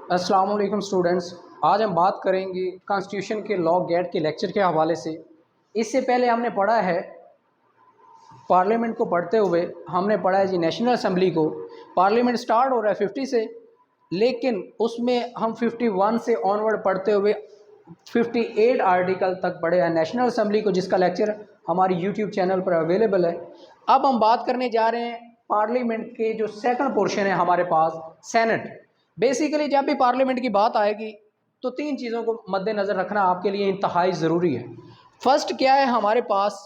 अस्सलाम वालेकुम स्टूडेंट्स। आज हम बात करेंगे कॉन्स्टिट्यूशन के लॉ गेट के लेक्चर के हवाले से। इससे पहले हमने पढ़ा है पार्लियामेंट को पढ़ते हुए, हमने पढ़ा है जी नेशनल असम्बली को। पार्लियामेंट स्टार्ट हो रहा है 50 से, लेकिन उसमें हम 51 से ऑनवर्ड पढ़ते हुए 58 आर्टिकल तक पढ़े हैं नेशनल असम्बली को, जिसका लेक्चर हमारी यूट्यूब चैनल पर अवेलेबल है। अब हम बात करने जा रहे हैं पार्लियामेंट के जो सेकंड पोर्शन है हमारे पास, सेनेट। बेसिकली जब भी पार्लियामेंट की बात आएगी तो तीन चीज़ों को मद्देनज़र रखना आपके लिए इंतहाई ज़रूरी है। फर्स्ट क्या है हमारे पास,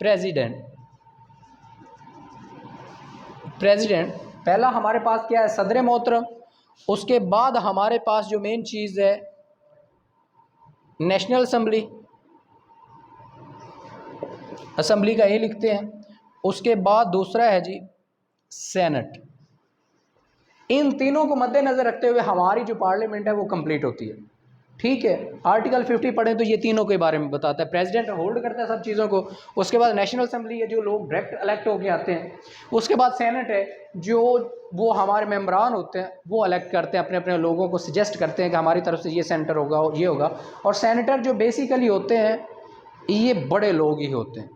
प्रेसिडेंट। पहला हमारे पास क्या है, सदर मोहतरम। उसके बाद हमारे पास जो मेन चीज़ है नेशनल असम्बली का ये लिखते हैं। उसके बाद दूसरा है जी सेनेट। इन तीनों को मद्देनज़र रखते हुए हमारी जो पार्लियामेंट है वो कंप्लीट होती है। ठीक है, आर्टिकल 50 पढ़ें तो ये तीनों के बारे में बताता है। प्रेसिडेंट होल्ड करता है सब चीज़ों को। उसके बाद नेशनल असम्बली है जो लोग डायरेक्ट इलेक्ट होके आते हैं। उसके बाद सेनेट है जो वो हमारे मेम्बरान होते हैं, वो इलेक्ट करते हैं, अपने अपने लोगों को सजेस्ट करते हैं कि हमारी तरफ से ये सेंटर होगा, ये होगा। और सेनेटर जो बेसिकली होते हैं ये बड़े लोग ही होते हैं,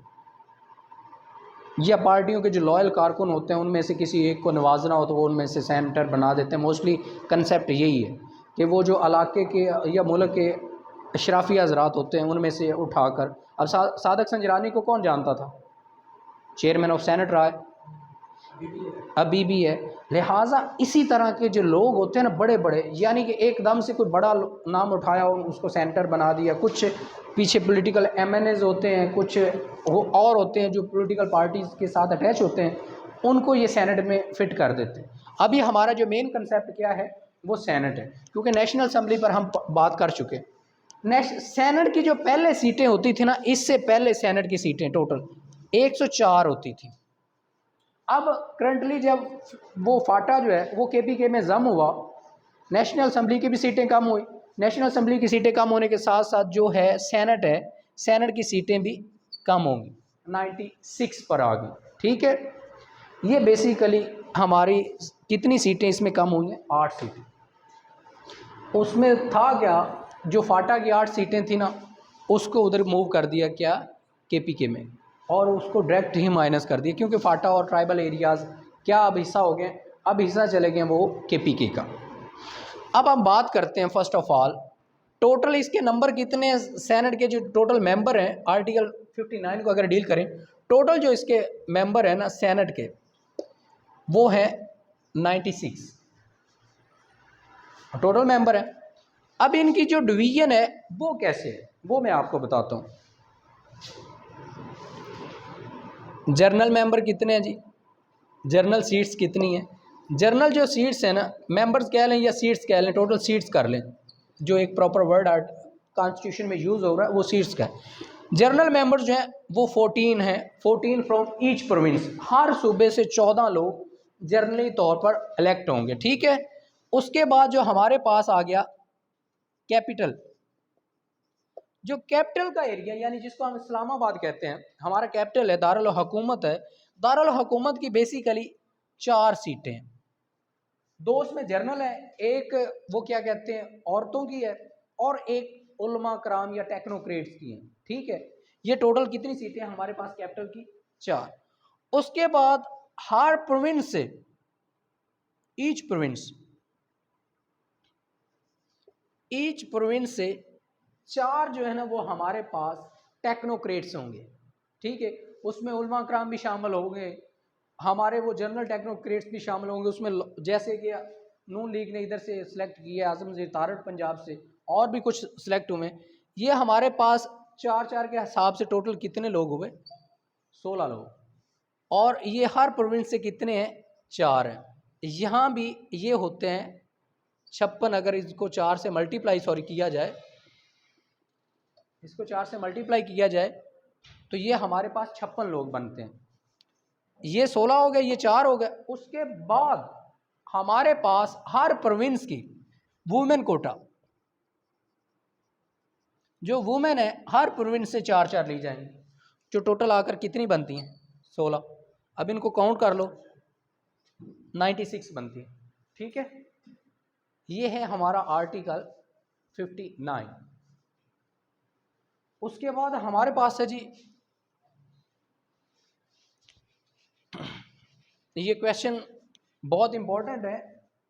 या पार्टियों के जो लॉयल कारकुन होते हैं उनमें से किसी एक को नवाजना हो तो वो उनमें से सेनेटर बना देते हैं। मोस्टली कंसेप्ट यही है कि वो जो इलाके के या मुल्क के अशराफी हजरात होते हैं उनमें से उठाकर। अब सादक संजरानी को कौन जानता था, चेयरमैन ऑफ सेनेट रहा है, अभी भी है। लिहाजा इसी तरह के जो लोग होते हैं ना बड़े बड़े, यानी कि एकदम से कोई बड़ा नाम उठाया और उसको सेंटर बना दिया। कुछ पीछे पॉलिटिकल एमएनएज होते हैं, कुछ वो और होते हैं जो पॉलिटिकल पार्टीज़ के साथ अटैच होते हैं, उनको ये सेनेट में फिट कर देते हैं। अभी हमारा जो मेन कंसेप्ट क्या है वो सेनेट है, क्योंकि नेशनल असम्बली पर हम बात कर चुके। सेनेट की जो पहले सीटें होती थी ना, इससे पहले सेनेट की सीटें टोटल 104 होती थी। अब करंटली जब वो फाटा जो है वो केपीके में जम हुआ, नेशनल असम्बली की भी सीटें कम हुई। नेशनल असम्बली की सीटें कम होने के साथ साथ जो है, सेनेट की सीटें भी कम होंगी, 96 पर आ गई। ठीक है, ये बेसिकली हमारी कितनी सीटें इसमें कम हुई हैं, 8 सीटें। उसमें था क्या, जो फाटा की 8 सीटें थी ना, उसको उधर मूव कर दिया क्या, केपीके में, और उसको डायरेक्ट ही माइनस कर दिया, क्योंकि फाटा और ट्राइबल एरियाज़ क्या अब हिस्सा हो गए, अब हिस्सा चले गए वो केपीके का। अब हम बात करते हैं फर्स्ट ऑफ ऑल टोटल इसके नंबर कितने, सेनेट के जो टोटल मेंबर हैं आर्टिकल 59 को अगर डील करें, टोटल जो इसके मेंबर हैं ना सेनेट के, वो हैं 96 टोटल मेंबर हैं। अब इनकी जो डिवीजन है वो कैसे है, वो मैं आपको बताता हूँ। जर्नल मेंबर कितने हैं जी, जर्नल सीट्स कितनी हैं। जर्नल जो सीट्स हैं ना, मेंबर्स कह लें या सीट्स कह लें, टोटल सीट्स कर लें, जो एक प्रॉपर वर्ड आर्ट कॉन्स्टिट्यूशन में यूज़ हो रहा है वो सीट्स का है। जर्नल मेंबर्स जो हैं वो 14 हैं, 14 फ्रॉम ईच प्रोविंस। हर सूबे से 14 लोग जर्नली तौर पर इलेक्ट होंगे। ठीक है, उसके बाद जो हमारे पास आ गया कैपिटल, जो कैपिटल का एरिया यानी जिसको हम इस्लामाबाद कहते हैं, हमारा कैपिटल है, दारुल हुकूमत है। दारुल हुकूमत की बेसिकली 4 सीटें हैं, 2 उसमें जर्नल है, एक वो क्या कहते हैं औरतों की है, और एक उलमा कराम या टेक्नोक्रेट्स की है। ठीक है, ये टोटल कितनी सीटें हैं हमारे पास कैपिटल की, 4। उसके बाद हर प्रोविंस से, ईच प्रोविंस से 4 जो है ना वो हमारे पास टेक्नोक्रेट्स होंगे। ठीक है, उसमें उलमा कराम भी शामिल होंगे, हमारे वो जनरल टेक्नोक्रेट्स भी शामिल होंगे उसमें। जैसे कि नून लीग ने इधर से सिलेक्ट किया, आजम वज़ीर तारड़ पंजाब से, और भी कुछ सिलेक्ट हुए। ये हमारे पास 4-4 के हिसाब से टोटल कितने लोग हुए, 16 लोग। और ये हर प्रोविंस से कितने हैं, 4 हैं। यहाँ भी ये होते हैं 56। अगर इसको 4 से मल्टीप्लाई किया जाए, इसको 4 से मल्टीप्लाई किया जाए तो ये हमारे पास 56 लोग बनते हैं। ये 16 हो गए, ये 4 हो गए। उसके बाद हमारे पास हर प्रोविंस की वुमेन कोटा, जो वुमेन है हर प्रोविंस से 4-4 ली जाएंगी, जो टोटल आकर कितनी बनती हैं, 16। अब इनको काउंट कर लो, 96 बनती है। ठीक है, ये है हमारा आर्टिकल 59। उसके बाद हमारे पास है जी ये क्वेश्चन बहुत इंपॉर्टेंट है।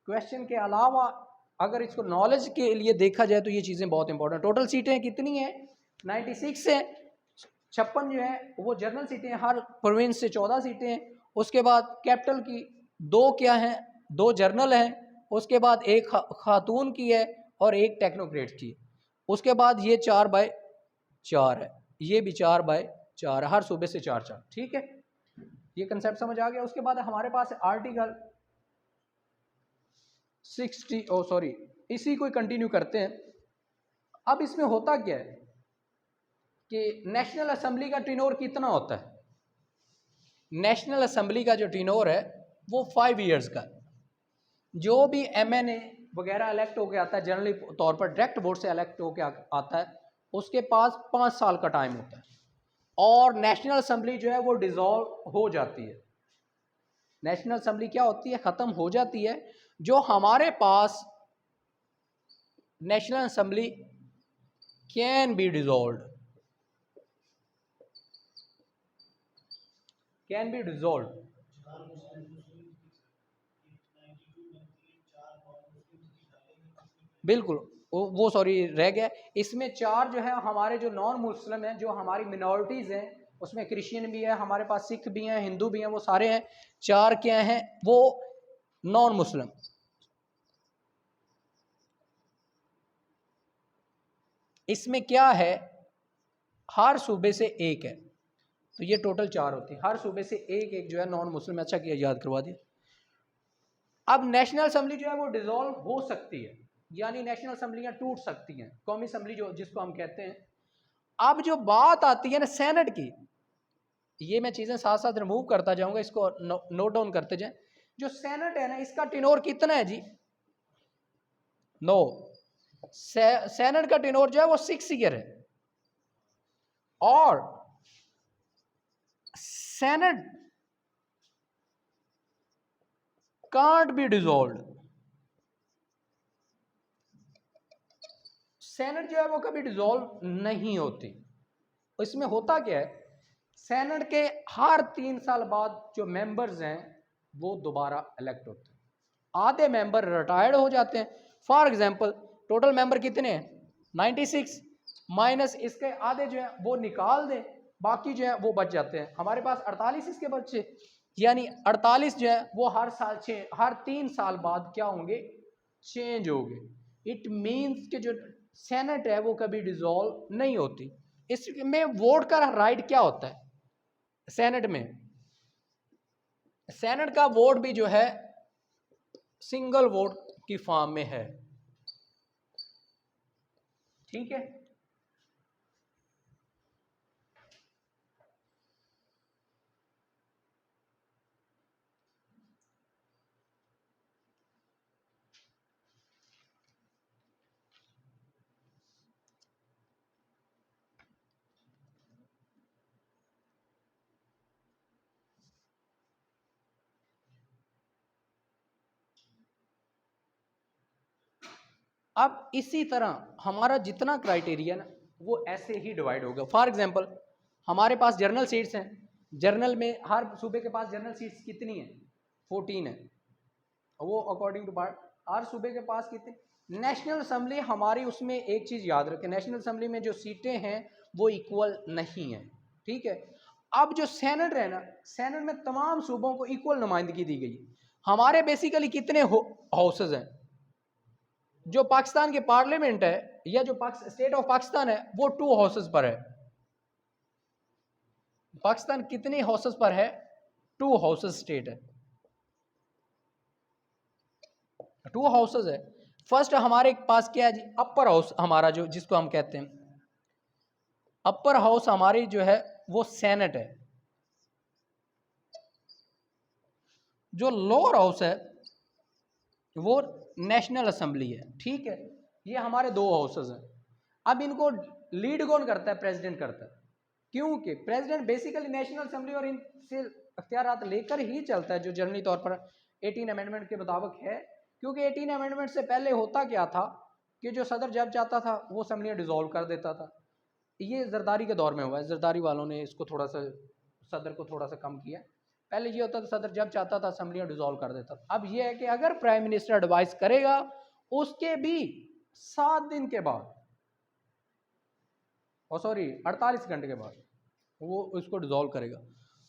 क्वेश्चन के अलावा अगर इसको नॉलेज के लिए देखा जाए तो ये चीज़ें बहुत इंपॉर्टेंट। टोटल सीटें कितनी हैं? 96 है। 56 जो है वो जनरल सीटें हैं, हर प्रोविंस से 14 सीटें हैं। उसके बाद कैपिटल की 2 क्या हैं? 2 जर्नल हैं। उसके बाद एक खातून की है और एक टेक्नोक्रेट की। उसके बाद ये 4/4 है, ये भी 4/4 है, हर सूबे से 4-4। ठीक है, ये कंसेप्ट समझ आ गया। उसके बाद हमारे पास आर्टिकल 60 इसी को कंटिन्यू करते हैं। अब इसमें होता क्या है कि नेशनल असेंबली का टेन्योर कितना होता है? नेशनल असेंबली का जो टेन्योर है वो 5 इयर्स का है। जो भी MNA वगैरह इलेक्ट होकर आता है, जनरली तौर पर डायरेक्ट वोट से इलेक्ट होकर आता है, उसके पास 5 साल का टाइम होता है। और नेशनल असेंबली जो है वो डिसॉल्व हो जाती है। नेशनल असेंबली क्या होती है? ख़त्म हो जाती है। जो हमारे पास national assembly can be dissolved, can be dissolved. बिल्कुल, वो सॉरी रह गया। इसमें 4 जो है हमारे जो नॉन मुस्लिम हैं, जो हमारी मिनॉरिटीज़ हैं, उसमें क्रिश्चियन भी है, हमारे पास सिख भी हैं, हिंदू भी हैं, वो सारे हैं। 4 क्या हैं? वो नॉन मुस्लिम। इसमें क्या है, हर सूबे से एक है, तो ये टोटल 4 होती है। हर सूबे से एक एक जो है नॉन मुस्लिम। अच्छा किया याद करवा दिया। अब नेशनल असेंबली जो है वो डिसॉल्व हो सकती है, यानी नेशनल असेंबलियां टूट सकती हैं, कौमी असेंबली जो जिसको हम कहते हैं। अब जो बात आती है ना सेनेट की, ये मैं चीज़ें साथ साथ रिमूव करता जाऊंगा, इसको नोट डाउन करते जाएं। जो सेनेट है ना, इसका टेन्योर कितना है जी? 9। सेनेट का टेन्योर जो है वो 6 ईयर है। और senate can't be dissolved. Senate जो है वो कभी डिसॉल्व नहीं होती। इसमें होता क्या है, सेनेट के हर 3 साल बाद जो मेंबर्स हैं वो दोबारा इलेक्ट होते हैं। आधे मेंबर रिटायर्ड हो जाते हैं। फॉर एग्जांपल टोटल मेंबर कितने हैं? 96 माइनस इसके आधे जो है वो निकाल दें, बाकी जो है वो बच जाते हैं। हमारे पास 48 इसके बच्चे, यानी 48 जो है वो हर 3 साल बाद क्या होंगे? चेंज होंगे। इट मीन्स कि जो सेनेट है वो कभी डिसॉल्व नहीं होती। इसमें वोट का राइट क्या होता है सेनेट में? सेनेट का वोट भी जो है सिंगल वोट की फॉर्म में है। ठीक है, अब इसी तरह हमारा जितना क्राइटेरिया ना वो ऐसे ही डिवाइड होगा। फॉर एग्जांपल हमारे पास जर्नल सीट्स हैं। जर्नल में हर सूबे के पास जर्नल सीट्स कितनी हैं? 14 है। वो अकॉर्डिंग टू पार्ट हर सूबे के पास कितनी। नेशनल असेंबली हमारी, उसमें एक चीज़ याद रखें, नेशनल असेंबली में जो सीटें हैं वो इक्वल नहीं है। ठीक है, अब जो सेनेट है ना, सेनेट में तमाम सूबों को इक्वल नुमाइंदगी दी गई। हमारे बेसिकली कितने हाउसेज हैं? जो पाकिस्तान की पार्लियामेंट है या जो स्टेट ऑफ पाकिस्तान है वो 2 हाउसेज पर है। पाकिस्तान कितने हाउसेज पर है? 2 हाउसेज स्टेट है, 2 हाउसेज है। फर्स्ट हमारे पास क्या है जी? अपर हाउस हमारा जो जिसको हम कहते हैं अपर हाउस हमारी जो है वो सेनेट है। जो लोअर हाउस है वो नेशनल असेंबली है। ठीक है, ये हमारे 2 हाउसेज हैं। अब इनको लीड कौन करता है? प्रेसिडेंट करता है, क्योंकि प्रेसिडेंट बेसिकली नेशनल असेंबली और इनसे अख्तियारात लेकर ही चलता है, जो जनरली तौर पर 18 अमेंडमेंट के मुताबिक है क्योंकि 18 अमेंडमेंट से पहले होता क्या था कि जो सदर जब चाहता था वो असम्बलियाँ डिज़ोल्व कर देता था। ये जरदारी के दौर में हुआ है, जरदारी वालों ने इसको थोड़ा सा सदर को थोड़ा सा कम किया। पहले ये होता था सदर जब चाहता था असम्बलियाँ डिज़ोल्व कर देता था। अब ये है कि अगर प्राइम मिनिस्टर एडवाइस करेगा उसके भी 7 दिन के बाद, और सॉरी 48 घंटे के बाद वो इसको डिज़ोल्व करेगा।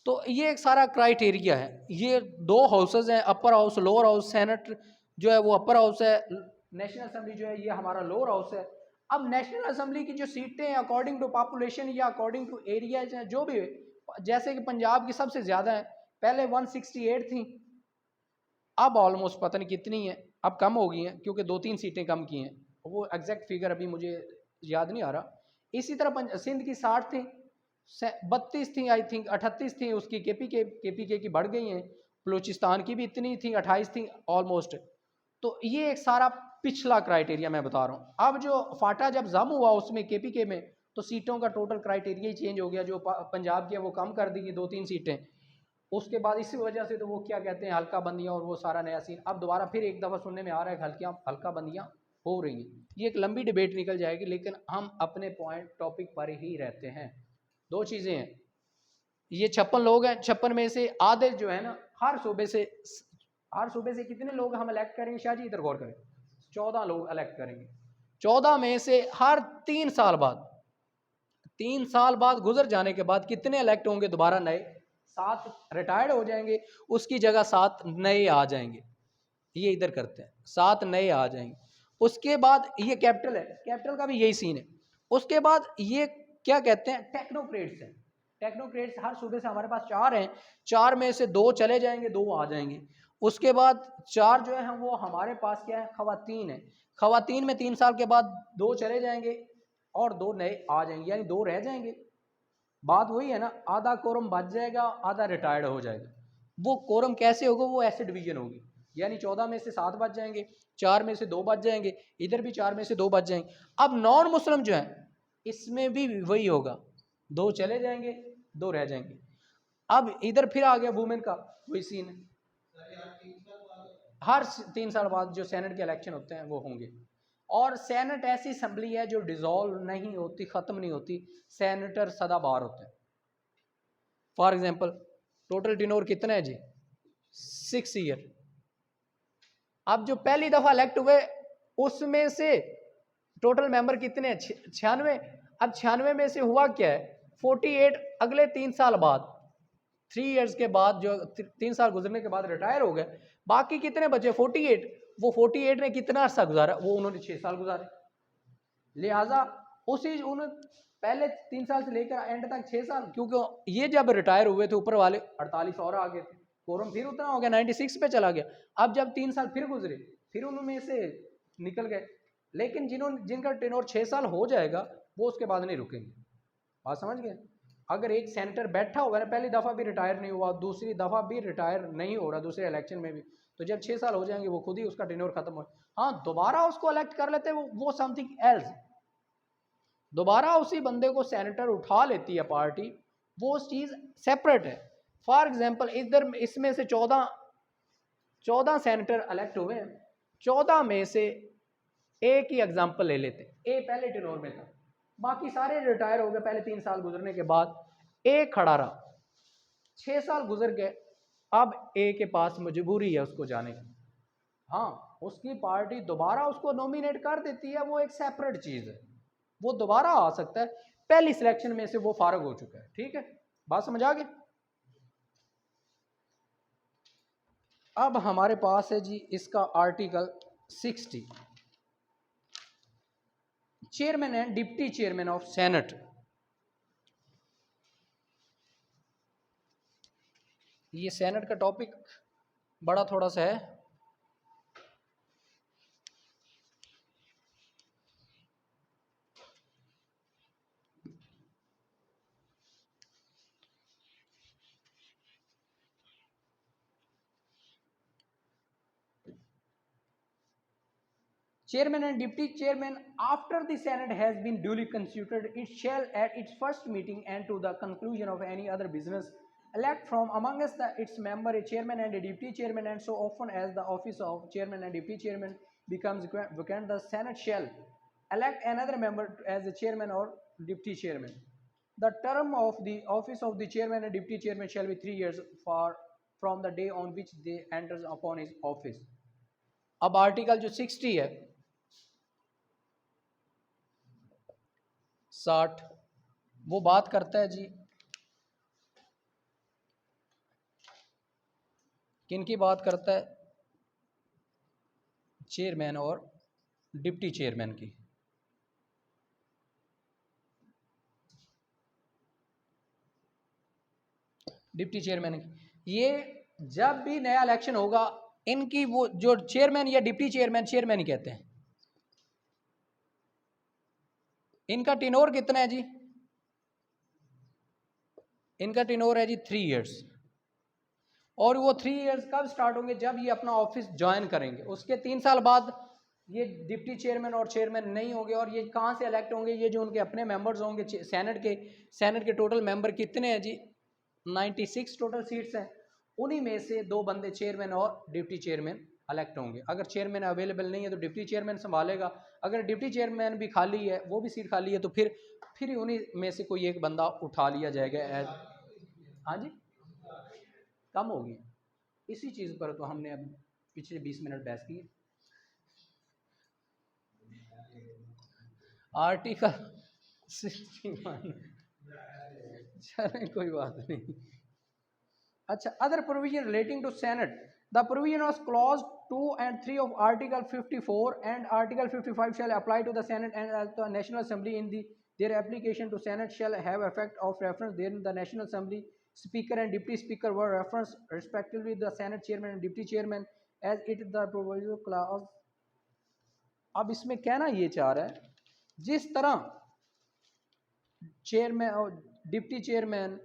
तो ये एक सारा क्राइटेरिया है। ये 2 हाउसेज हैं, upper house lower house. Senate जो है वो अपर हाउस है, नेशनल असम्बली जो है ये हमारा लोअर हाउस है। अब नेशनल असम्बली की जो सीटें हैं अकॉर्डिंग टू पॉपुलेशन या अकॉर्डिंग टू एरियाज हैं, जो भी, जैसे कि पंजाब की सबसे ज़्यादा है, पहले 168 थी, अब ऑलमोस्ट पता नहीं कितनी है, अब कम हो गई हैं क्योंकि 2-3 सीटें कम की हैं, वो एग्जैक्ट फिगर अभी मुझे याद नहीं आ रहा। इसी तरह सिंध की 60 थी, 32 थी आई थिंक, 38 थी उसकी केपीके की बढ़ गई हैं। बलूचिस्तान की भी इतनी थी, 28 थी ऑलमोस्ट। तो ये एक सारा पिछला क्राइटेरिया मैं बता रहा हूँ। अब जो फाटा जब जम हुआ उसमें केपीके में, तो सीटों का टोटल क्राइटेरिया ही चेंज हो गया। जो पंजाब की है वो कम कर दी 2-3 सीटें। उसके बाद इसी वजह से तो वो क्या कहते हैं हल्का बंदियाँ और वो सारा नया सीन अब दोबारा फिर एक दफ़ा सुनने में आ रहा है कि हल्का बंदियाँ हो रही हैं। ये एक लंबी डिबेट निकल जाएगी, लेकिन हम अपने पॉइंट टॉपिक पर ही रहते हैं। 2 चीज़ें हैं, ये 56 लोग हैं, 56 में से आधे जो है ना हर सूबे से कितने लोग हम इलेक्ट करेंगे शाह जी, इधर गौर करें, 14 लोग इलेक्ट करेंगे। 14 में से हर 3 साल बाद, 3 साल बाद गुजर जाने के बाद कितने इलेक्ट होंगे दोबारा नए? 7 रिटायर्ड हो जाएंगे, उसकी जगह 7 नए आ जाएंगे। ये इधर करते हैं, 7 नए आ जाएंगे। उसके बाद ये कैपिटल है, कैपिटल का भी यही सीन है। उसके बाद ये क्या कहते हैं टेक्नोक्रेट्स हैं। टेक्नोक्रेट्स हर सूबे से हमारे पास 4 हैं, 4 में से 2 चले जाएंगे, 2 आ जाएंगे। उसके बाद 4 जो है वो हमारे पास क्या है खवातीन है। खवातीन में 3 साल के बाद 2 चले जाएंगे और 2 नए आ जाएंगे, यानी 2 रह जाएंगे। बात वही है ना, आधा कोरम बच जाएगा, आधा रिटायर्ड हो जाएगा। वो कोरम कैसे होगा? वो ऐसे डिवीजन होगी, यानी 14 में से 7 बच जाएंगे, 4 में से 2 बच जाएंगे, इधर भी 4 में से 2 बच जाएंगे। अब नॉन मुस्लिम जो है इसमें भी वही होगा, 2 चले जाएंगे, 2 रह जाएंगे। अब इधर फिर आ गया वुमेन का वही सीन है। हर 3 साल बाद जो सेनेट के इलेक्शन होते हैं वो होंगे। और सेनेट ऐसी असम्बली है जो डिसॉल्व नहीं होती, ख़त्म नहीं होती। सेनेटर सदाबहार होते हैं। फॉर एग्जांपल टोटल टिनोर कितना है जी? 6 ईयर। अब जो पहली दफ़ा इलेक्ट हुए उसमें से टोटल मेंबर कितने हैं? 96। अब 96 में से हुआ क्या है 48 अगले 3 साल बाद, 3 ईयर्स के बाद, जो 3 साल गुजरने के बाद रिटायर हो गए। बाकी कितने बचे 48। वो 48 ने कितना अर्सा गुजारा? वो उन्होंने 6 साल गुजारे। लिहाजा उसी उन्होंने पहले 3 साल से लेकर एंड तक 6 साल, क्योंकि ये जब रिटायर हुए थे ऊपर वाले 48 और आ गए थे, कोरम फिर उतना हो गया 96 पे चला गया। अब जब 3 साल फिर गुजरे फिर उनमें से निकल गए। लेकिन जिनका टेनोर 6 साल हो जाएगा वो उसके बाद नहीं रुकेंगे। बात समझ गए? अगर एक सेनेटर बैठा हुआ है, पहली दफ़ा भी रिटायर नहीं हुआ, दूसरी दफ़ा भी रिटायर नहीं हो रहा, दूसरे इलेक्शन में भी, तो जब 6 साल हो जाएंगे वो खुद ही उसका टेन्योर खत्म हो। हाँ, दोबारा उसको इलेक्ट कर लेते हैं, वो समथिंग एल्स। दोबारा उसी बंदे को सेनेटर उठा लेती है पार्टी, वो चीज़ सेपरेट है। फॉर एग्जाम्पल इधर इसमें से 14 सेनेटर इलेक्ट हुए हैं। 14 में से एक ही एग्जाम्पल ले लेते हैं, ए पहले टेन्योर में था, बाकी सारे रिटायर हो गए पहले 3 साल गुजरने के बाद। ए खड़ा रहा, 6 साल गुजर गए, अब ए के पास मजबूरी है उसको जाने की। हाँ, उसकी पार्टी दोबारा उसको नॉमिनेट कर देती है, वो एक सेपरेट चीज़ है, वो दोबारा आ सकता है। पहली सिलेक्शन में से वो फारग हो चुका है। ठीक है, बात समझ आ गई? अब हमारे पास है जी इसका article 60, chairman and deputy chairman of senate. ये सेनेट का टॉपिक बड़ा थोड़ा सा है। Chairman and Deputy Chairman, after the Senate has been duly constituted, it shall at its first meeting and to the conclusion of any other business elect from amongst its member a chairman and a deputy chairman, and so often as the office of chairman and deputy chairman becomes vacant, the Senate shall elect another member as the chairman or deputy chairman. The term of the office of the chairman and deputy chairman shall be 3 years from the day on which they enters upon his office. अब article जो 60 है 60 वो बात करता है जी किन की बात करता है, चेयरमैन और डिप्टी चेयरमैन की। डिप्टी चेयरमैन की ये जब भी नया इलेक्शन होगा इनकी वो जो चेयरमैन या डिप्टी चेयरमैन, चेयरमैन ही कहते हैं, इनका टेन्योर कितना है जी, इनका टेन्योर है जी 3 इयर्स। और वो 3 इयर्स कब स्टार्ट होंगे, जब ये अपना ऑफिस ज्वाइन करेंगे। उसके 3 साल बाद ये डिप्टी चेयरमैन और चेयरमैन नहीं होंगे। और ये कहाँ से इलेक्ट होंगे, ये जो उनके अपने मेंबर्स होंगे सेनेट के टोटल मेंबर कितने हैं जी 96 टोटल सीट्स हैं, उन्हीं में से 2 बंदे चेयरमैन और डिप्टी चेयरमैन इलेक्ट होंगे। अगर चेयरमैन अवेलेबल नहीं है तो डिप्टी चेयरमैन संभालेगा, अगर डिप्टी चेयरमैन भी खाली है, वो भी सीट खाली है, तो फिर उन्हीं में से कोई एक बंदा उठा लिया जाएगा। हाँ जी कम होगी। इसी चीज़ पर तो हमने अब पिछले 20 मिनट बहस की। आर्टिकल 61 चलें कोई बात नहीं। अच्छा, other provision relating to senate, the provision of clause 2 and 3 of Article 54 and Article 55 shall apply to the Senate and the National Assembly in their application to Senate shall have effect of reference therein. The National Assembly Speaker and Deputy Speaker were referenced respectively the Senate Chairman and Deputy Chairman as it the provisional clause। अब इसमें कहना ये चाह रहा है जिस तरह chairman और डिप्टी चेयरमैन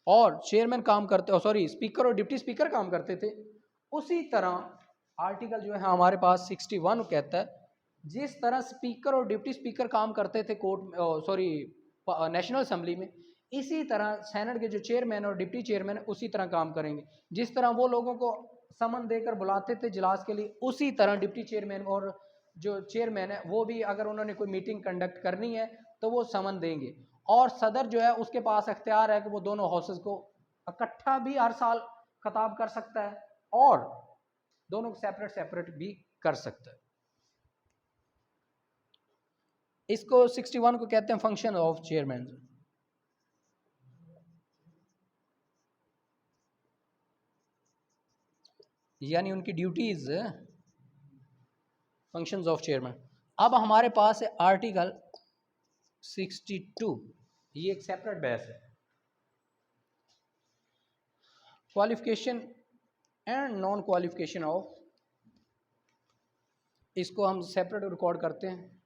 और चेयरमैन काम करते, सॉरी स्पीकर और डिप्टी स्पीकर काम करते थे, उसी तरह आर्टिकल जो है हमारे पास 61 कहता है जिस तरह स्पीकर और डिप्टी स्पीकर काम करते थे कोर्ट सॉरी नेशनल असेंबली में, इसी तरह सेनेट के जो चेयरमैन और डिप्टी चेयरमैन उसी तरह काम करेंगे। जिस तरह वो लोगों को समन देकर बुलाते थे इजलास के लिए, उसी तरह डिप्टी चेयरमैन और जो चेयरमैन है वो भी अगर उन्होंने कोई मीटिंग कंडक्ट करनी है तो वो समन देंगे। और सदर जो है उसके पास अख्तियार है कि वो दोनों हाउसेस को इकट्ठा भी हर साल खिताब कर सकता है और दोनों को सेपरेट सेपरेट भी कर सकता है। इसको 61 को कहते हैं फंक्शन ऑफ चेयरमैन। यानी उनकी ड्यूटीज, फंक्शंस ऑफ चेयरमैन। अब हमारे पास है आर्टिकल 62, ये एक सेपरेट बहस है। Qualification and non qualification of, इसको हम सेपरेट रिकॉर्ड करते हैं।